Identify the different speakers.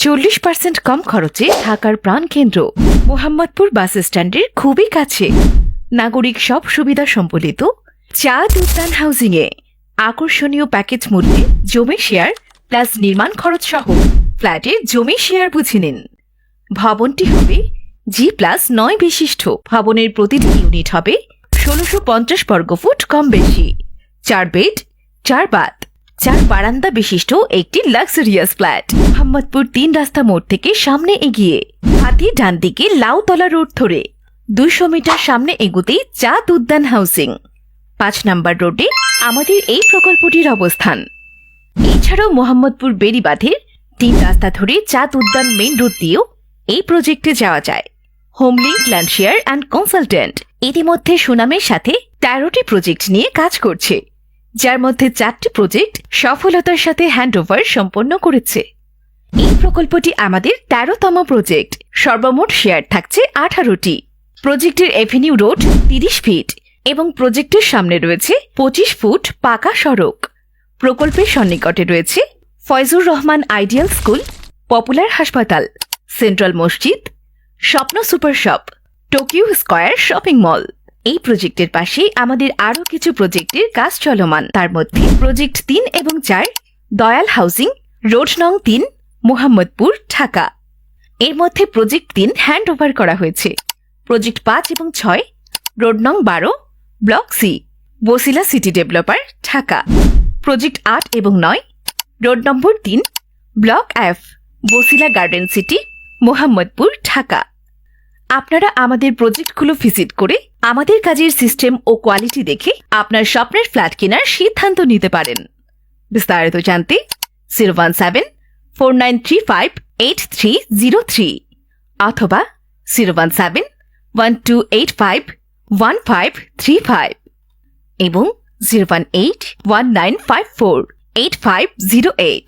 Speaker 1: 40% কম খরচে ঢাকার প্রাণকেন্দ্র মোহাম্মদপুর বাস স্ট্যান্ডের খুবই কাছে নাগরিক সব সুবিধা সম্বলিত চাঁদ উদ্যান হাউজিংয়ে আকর্ষণীয় প্যাকেজ মূল্যে জমি শেয়ার প্লাস নির্মাণ খরচ সহ ফ্ল্যাটে জমি শেয়ার বুঝে নিন। ভবনটি হবে G+9 বিশিষ্ট। ভবনের প্রতিটি ইউনিট হবে 1650 বর্গফুট কম বেশি, 4 বেড 4 বাথ 4 বারান্দা বিশিষ্ট একটি লাক্সারিয়াস ফ্ল্যাট। মোহাম্মদপুর 3 রাস্তা মোড় থেকে সামনে এগিয়ে হাতি ডান দিকে লাউতলা রোড ধরে 200 মিটার সামনে এগুতেই চাঁদ উদ্যান হাউসিং 5 নম্বর রোডে আমাদের এই প্রকল্পটির অবস্থান। এছাড়াও মোহাম্মদপুর বেড়িবাঁধের 3 রাস্তা ধরে চাঁদ উদ্যান মেইন রোড দিয়েও এই প্রজেক্টে যাওয়া যায়। হোমলিংক ল্যান্ড শেয়ার অ্যান্ড কনসালটেন্ট ইতিমধ্যে সুনামের সাথে 13টি প্রজেক্ট নিয়ে কাজ করছে, যার মধ্যে 4টি প্রজেক্ট সফলতার সাথে হ্যান্ডওভার সম্পন্ন করেছে। এই প্রকল্পটি আমাদের 13তম প্রজেক্ট। সর্বমোট শেয়ার থাকছে 18টি। প্রজেক্টের এভিনিউ রোড 30 ফিট এবং প্রজেক্টের সামনে রয়েছে 25 ফুট পাকা সড়ক। প্রকল্পের সন্নিকটে রয়েছে Faizur Rahman ideal school, popular হাসপাতাল, সেন্ট্রাল মসজিদ, Shwapno super shop, Tokyo square shopping mall. এই প্রজেক্টের পাশে আমাদের আরও কিছু প্রজেক্টের কাজ চলমান। তার মধ্যে প্রজেক্ট 3 এবং 4 দয়াল হাউজিং, রোড নং 3, মোহাম্মদপুর, ঢাকা। এর মধ্যে প্রজেক্ট 3 হ্যান্ড ওভার করা হয়েছে। প্রজেক্ট 5 এবং 6 রোড নং 12, block C, Basila city developer, Dhaka. Project 8 এবং 9 road number 3, block F, Basila garden city, Mohammadpur, Dhaka. আপনারা আমাদের প্রজেক্টগুলো ভিজিট করে আমাদের কাজের সিস্টেম ও কোয়ালিটি দেখে আপনার স্বপ্নের ফ্ল্যাট কেনার সিদ্ধান্ত নিতে পারেন। বিস্তারিত জানতে 01749358303 অথবা 01712851535 এবং 01819548508।